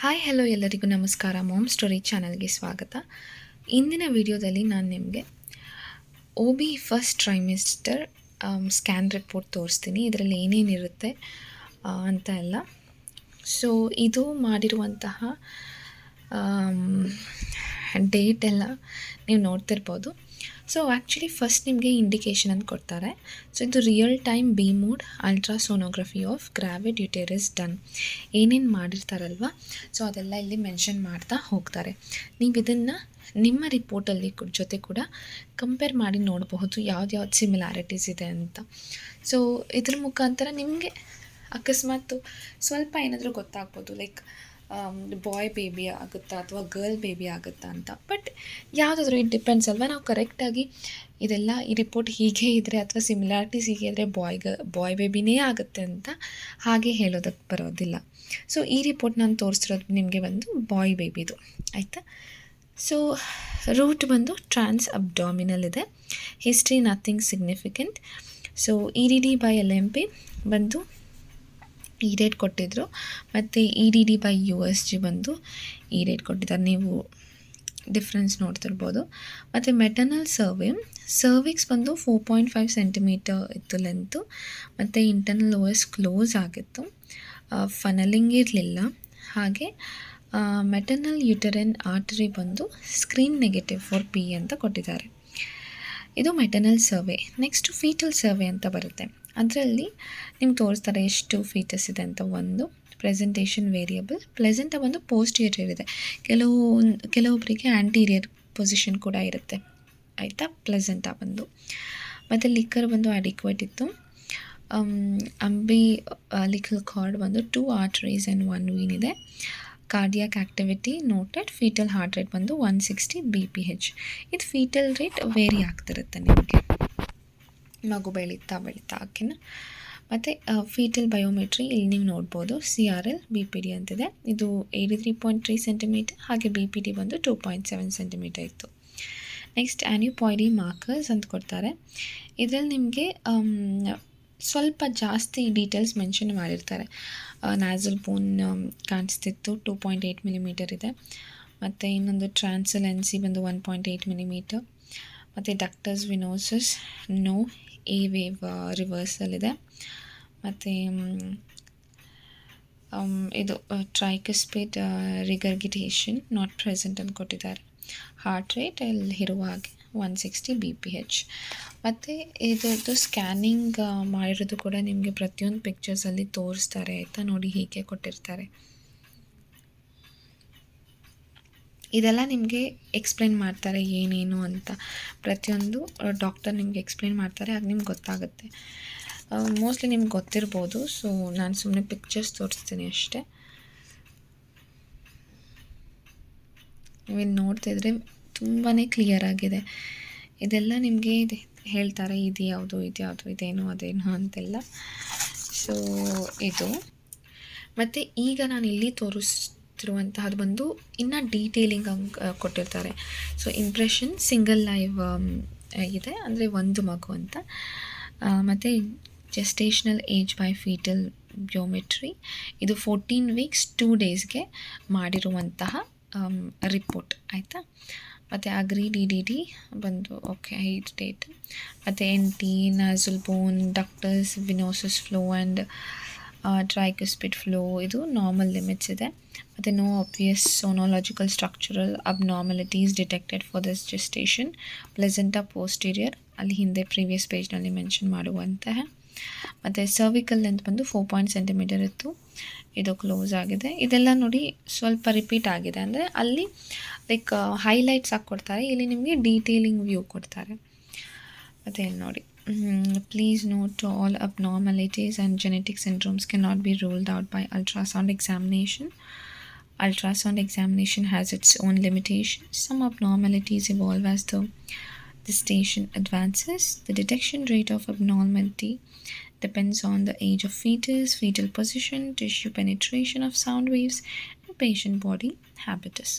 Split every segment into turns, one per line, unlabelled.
Hi hello ಎಲ್ಲರಿಗೂ ನಮಸ್ಕಾರ. Ma'am story ಚಾನಲ್ಗೆ ಸ್ವಾಗತ. ಇಂದಿನ ವಿಡಿಯೋದಲ್ಲಿ ನಾನು ನಿಮಗೆ OB first trimester scan report ತೋರಿಸ್ತೀನಿ. ಇದರಲ್ಲಿ ಏನೇನಿರುತ್ತೆ ಅಂತ ಎಲ್ಲ. ಸೊ ಇದು ಮಾಡಿರುವಂತಹ ಡೇಟ್ ಎಲ್ಲ ನೀವು ನೋಡ್ತಿರ್ಬೋದು. ಸೊ ಆ್ಯಕ್ಚುಲಿ ಫಸ್ಟ್ ನಿಮಗೆ ಇಂಡಿಕೇಷನ್ ಅಂತ ಕೊಡ್ತಾರೆ. ಸೊ ಇದು real time B mode ultrasonography of gravid uterus done. ಏನೇನು ಮಾಡಿರ್ತಾರಲ್ವ, ಸೊ ಅದೆಲ್ಲ ಇಲ್ಲಿ ಮೆನ್ಷನ್ ಮಾಡ್ತಾ ಹೋಗ್ತಾರೆ. ನೀವು ಇದನ್ನು ನಿಮ್ಮ ರಿಪೋರ್ಟಲ್ಲಿ ಜೊತೆ ಕೂಡ ಕಂಪೇರ್ ಮಾಡಿ ನೋಡಬಹುದು ಯಾವ್ದು ಸಿಮಿಲಾರಿಟೀಸ್ ಇದೆ ಅಂತ. ಸೊ ಇದ್ರ ಮುಖಾಂತರ ನಿಮಗೆ ಅಕಸ್ಮಾತ್ ಸ್ವಲ್ಪ ಏನಾದರೂ ಗೊತ್ತಾಗ್ಬೋದು, ಲೈಕ್ ಬಾಯ್ ಬೇಬಿ ಆಗುತ್ತಾ ಅಥವಾ ಗರ್ಲ್ ಬೇಬಿ ಆಗುತ್ತಾ ಅಂತ. ಬಟ್ ಯಾವುದಾದ್ರೂ ಇಟ್ ಡಿಪೆಂಡ್ಸ್ ಅಲ್ವಾ. ನಾವು ಕರೆಕ್ಟಾಗಿ ಇದೆಲ್ಲ ಈ ರಿಪೋರ್ಟ್ ಹೀಗೆ ಇದ್ದರೆ ಅಥವಾ ಸಿಮಿಲಾರಿಟೀಸ್ ಹೀಗೆ ಇದ್ದರೆ ಬಾಯ್ ಬೇಬಿನೇ ಆಗುತ್ತೆ ಅಂತ ಹಾಗೆ ಹೇಳೋದಕ್ಕೆ ಬರೋದಿಲ್ಲ. ಸೊ ಈ ರಿಪೋರ್ಟ್ ನಾನು ತೋರಿಸಿರೋದು ನಿಮಗೆ ಬಂದು ಬಾಯ್ ಬೇಬಿದು ಆಯಿತಾ. ಸೊ ರೂಟ್ ಬಂದು ಟ್ರಾನ್ಸ್ ಅಬ್ಡಾಮಿನಲ್ ಇದೆ. History nothing significant. So EDD/LMP ಬಂದು ಈ ರೇಟ್ ಕೊಟ್ಟಿದ್ದರು, ಮತ್ತು EDD/USG ಬಂದು ಈ ರೇಟ್ ಕೊಟ್ಟಿದ್ದಾರೆ. ನೀವು ಡಿಫ್ರೆನ್ಸ್ ನೋಡ್ತಿರ್ಬೋದು. ಮತ್ತು ಮೆಟರ್ನಲ್ ಸರ್ವಿಕ್ಸ್ ಬಂದು 4.5 ಸೆಂಟಿಮೀಟರ್ ಇತ್ತು ಲೆಂತು, ಮತ್ತು ಇಂಟರ್ನಲ್ OS ಕ್ಲೋಸ್ ಆಗಿತ್ತು, ಫನಲಿಂಗ್ ಇರಲಿಲ್ಲ. ಹಾಗೆ ಮೆಟರ್ನಲ್ ಯುಟೆರೈನ್ ಆರ್ಟರಿ ಬಂದು ಸ್ಕ್ರೀನ್ ನೆಗೆಟಿವ್ ಫಾರ್ P ಅಂತ ಕೊಟ್ಟಿದ್ದಾರೆ. ಇದು maternal survey. Next foetal survey ಅಂತ ಬರುತ್ತೆ. ಅದರಲ್ಲಿ ನಿಮ್ಗೆ ತೋರಿಸ್ತಾರೆ ಎಷ್ಟು ಫೀಟಸ್ ಇದೆ ಅಂತ. ಒಂದು ಪ್ರೆಸೆಂಟೇಷನ್ ವೇರಿಯಬಲ್. ಪ್ಲೆಸೆಂಟ ಬಂದು ಪೋಸ್ಟೀರಿಯರ್ ಇದೆ, ಕೆಲವೊಬ್ಬರಿಗೆ ಆ್ಯಂಟೀರಿಯರ್ ಪೊಸಿಷನ್ ಕೂಡ ಇರುತ್ತೆ ಆಯಿತಾ. ಪ್ಲೆಸೆಂಟ ಬಂದು, ಮತ್ತು ಲಿಕ್ಕರ್ ಬಂದು ಅಡಿಕ್ವೇಟ್ ಇತ್ತು. ಅಂಬಿಲಿಕಲ್ ಕಾರ್ಡ್ ಬಂದು 2 ಆರ್ಟರೀಸ್ ಆ್ಯಂಡ್ 1 ವೀನ್ ಇದೆ. Cardiac activity noted. Foetal heart rate ಬಂದು 160 BPH. ಇದು ಫೀಟಲ್ ರೇಟ್ ವೇರಿ ಆಗ್ತಿರುತ್ತೆ ನಿಮಗೆ ಮಗು ಬೆಳೀತಾ ಓಕೆನಾ. ಮತ್ತು ಫೀಟಲ್ ಬಯೋಮೆಟ್ರಿ ಇಲ್ಲಿ ನೀವು ನೋಡ್ಬೋದು. CRL BPD ಅಂತಿದೆ. ಇದು 83.3 ಸೆಂಟಿಮೀಟರ್, ಹಾಗೆ BPD ಬಂದು 2.7 ಸೆಂಟಿಮೀಟರ್ ಇತ್ತು. ನೆಕ್ಸ್ಟ್ ಆ್ಯನ್ಯುಪಾಯ್ಡಿ ಮಾರ್ಕರ್ಸ್ ಅಂತ ಕೊಡ್ತಾರೆ. ಇದರಲ್ಲಿ ನಿಮಗೆ ಸ್ವಲ್ಪ ಜಾಸ್ತಿ ಡೀಟೇಲ್ಸ್ ಮೆನ್ಷನ್ ಮಾಡಿರ್ತಾರೆ. ನ್ಯಾಸಲ್ ಬೋನ್ ಕಾಣಿಸ್ತಿತ್ತು, 2.8 ಮಿಲಿಮೀಟರ್ ಇದೆ. ಮತ್ತು ಇನ್ನೊಂದು ಟ್ರಾನ್ಸಲೆನ್ಸಿ ಬಂದು 1.8 ಮಿಲಿಮೀಟರ್. ಮತ್ತು ಡಕ್ಟಸ್ ವಿನೋಸಸ್ ನೋ, A ವೇವ್ ರಿವರ್ಸಲ್ ಇದೆ. ಮತ್ತು ಇದು ಟ್ರೈಕಸ್ಪಿಡ್ ರಿಗರ್ಗಿಟೇಷನ್ ನಾಟ್ ಪ್ರೆಸೆಂಟ್ ಅಂತ ಕೊಟ್ಟಿದ್ದಾರೆ. ಹಾರ್ಟ್ ರೇಟ್ ಅಲ್ಲಿ ಇರುವ ಹಾಗೆ 160 BPH. ಮತ್ತು ಇದರದ್ದು ಸ್ಕ್ಯಾನಿಂಗ್ ಮಾಡಿರೋದು ಕೂಡ ನಿಮಗೆ ಪ್ರತಿಯೊಂದು ಪಿಕ್ಚರ್ಸಲ್ಲಿ ತೋರಿಸ್ತಾರೆ ಆಯಿತಾ. ನೋಡಿ ಹೀಗೆ ಕೊಟ್ಟಿರ್ತಾರೆ. ಇದೆಲ್ಲ ನಿಮಗೆ ಎಕ್ಸ್ಪ್ಲೇನ್ ಮಾಡ್ತಾರೆ ಏನೇನು ಅಂತ. ಪ್ರತಿಯೊಂದು ಡಾಕ್ಟರ್ ನಿಮಗೆ ಎಕ್ಸ್ಪ್ಲೇನ್ ಮಾಡ್ತಾರೆ, ಆಗ ನಿಮ್ಗೆ ಗೊತ್ತಾಗುತ್ತೆ. ಮೋಸ್ಟ್ಲಿ ನಿಮ್ಗೆ ಗೊತ್ತಿರ್ಬೋದು. ಸೊ ನಾನು ಸುಮ್ಮನೆ ಪಿಕ್ಚರ್ಸ್ ತೋರಿಸ್ತೀನಿ ಅಷ್ಟೇ. ನೀವಿಲ್ಲಿ ನೋಡ್ತಿದ್ರೆ ತುಂಬಾ ಕ್ಲಿಯರ್ ಆಗಿದೆ. ಇದೆಲ್ಲ ನಿಮಗೆ ಹೇಳ್ತಾರೆ, ಇದು ಯಾವುದು ಇದೇನು ಅದೇನು ಅಂತೆಲ್ಲ. ಸೊ ಇದು ಮತ್ತು ಈಗ ನಾನು ಇಲ್ಲಿ ತೋರಿಸ್ತಿರುವಂತಹದ್ದು ಬಂದು ಇನ್ನೂ ಡೀಟೇಲಿಂಗ್ ಕೊಟ್ಟಿರ್ತಾರೆ. ಸೊ ಇಂಪ್ರೆಷನ್ ಸಿಂಗಲ್ ಲೈವ್ ಇದೆ, ಅಂದರೆ ಒಂದು ಮಗು ಅಂತ. ಮತ್ತು gestational age by fetal biometry, ಇದು 14 ವೀಕ್ಸ್ 2 ಡೇಸ್ಗೆ ಮಾಡಿರುವಂತಹ ರಿಪೋರ್ಟ್ ಆಯಿತಾ. ಮತ್ತು ಅಗ್ರೀಡ್ EDD ಬಂದು ಓಕೆ 8 ಡೇಟ್. ಮತ್ತು NT, nasal bone, ductus venosus flow and tricuspid flow ಇದು ನಾರ್ಮಲ್ ಲಿಮಿಟ್ಸ್ ಇದೆ. ಮತ್ತು no obvious sonological structural abnormalities detected for this gestation. Placenta posterior ಅಲ್ಲಿ ಹಿಂದೆ ಪ್ರೀವಿಯಸ್ ಪೇಜ್ನಲ್ಲಿ ಮೆನ್ಷನ್ ಮಾಡುವಂತಹ. ಮತ್ತು ಸರ್ವಿಕಲ್ ಲೆಂತ್ ಬಂದು 4 ಸೆಂಟಿಮೀಟರ್ ಇತ್ತು, ಇದು ಕ್ಲೋಸ್ ಆಗಿದೆ. ಇದೆಲ್ಲ ನೋಡಿ ಸ್ವಲ್ಪ ರಿಪೀಟ್ ಆಗಿದೆ, ಅಂದರೆ ಅಲ್ಲಿ ಲೈಕ್ ಹೈಲೈಟ್ಸ್ ಆಗಿ ಕೊಡ್ತಾರೆ, ಇಲ್ಲಿ ನಿಮಗೆ ಡೀಟೇಲಿಂಗ್ ವ್ಯೂ ಕೊಡ್ತಾರೆ. ಮತ್ತು ಇಲ್ಲಿ ನೋಡಿ, please note all abnormalities and genetic syndromes can not be ruled out by ultrasound examination. Ultrasound examination has its own limitations. Some abnormalities evolve as the gestation advances. The detection rate of abnormality depends on the age of fetus, fetal position, tissue penetration of sound waves, and patient body habitus.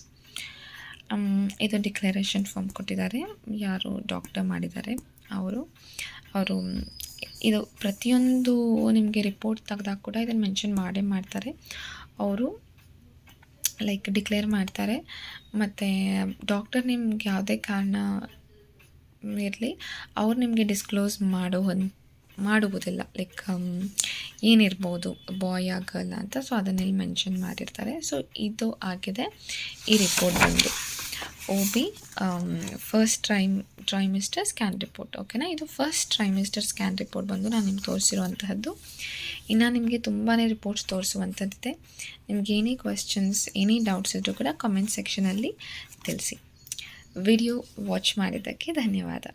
ಇದು declaration form ಕೊಟ್ಟಿದ್ದಾರೆ, ಯಾರು doctor ಮಾಡಿದ್ದಾರೆ ಅವರು ಇದು ಪ್ರತಿಯೊಂದು ನಿಮಗೆ report ತೆಗೆದಾಗ ಕೂಡ ಇದನ್ನು ಮೆನ್ಷನ್ ಮಾಡೇ ಮಾಡ್ತಾರೆ ಅವರು. ಲೈಕ್ ಡಿಕ್ಲೇರ್ ಮಾಡ್ತಾರೆ. ಮತ್ತು ಡಾಕ್ಟರ್ ನಿಮ್ಗೆ ಯಾವುದೇ ಕಾರಣ ಇರಲಿ, ಅವ್ರು ನಿಮಗೆ ಡಿಸ್ಕ್ಲೋಸ್ ಮಾಡುವುದಿಲ್ಲ. ಲೈಕ್ ಏನಿರ್ಬೋದು, ಬಾಯ್ ಗರ್ಲ್ ಅಂತ. ಸೊ ಅದನ್ನಿಲ್ಲಿ ಮೆನ್ಷನ್ ಮಾಡಿರ್ತಾರೆ. ಸೊ ಇದು ಆಗಿದೆ ಈ ರಿಪೋರ್ಟ್ ಬಂದು OB first trimester scan report. ಓಕೆನಾ, ಇದು ಫಸ್ಟ್ ಟ್ರೈಮಿಸ್ಟರ್ ಸ್ಕ್ಯಾನ್ ರಿಪೋರ್ಟ್ ಬಂದು ನಾನು ನಿಮ್ಗೆ ತೋರಿಸಿರುವಂತಹದ್ದು. ಇನ್ನು ನಿಮಗೆ ತುಂಬಾ ರಿಪೋರ್ಟ್ಸ್ ತೋರಿಸುವಂಥದ್ದಿದೆ. ನಿಮ್ಗೆ ಏನೇ ಕ್ವೆಶ್ಚನ್ಸ್, ಏನೇ ಡೌಟ್ಸ್ ಇದ್ದರೂ ಕೂಡ ಕಮೆಂಟ್ ಸೆಕ್ಷನಲ್ಲಿ ತಿಳಿಸಿ. ವಿಡಿಯೋ ವಾಚ್ ಮಾಡಿದ್ದಕ್ಕೆ ಧನ್ಯವಾದ.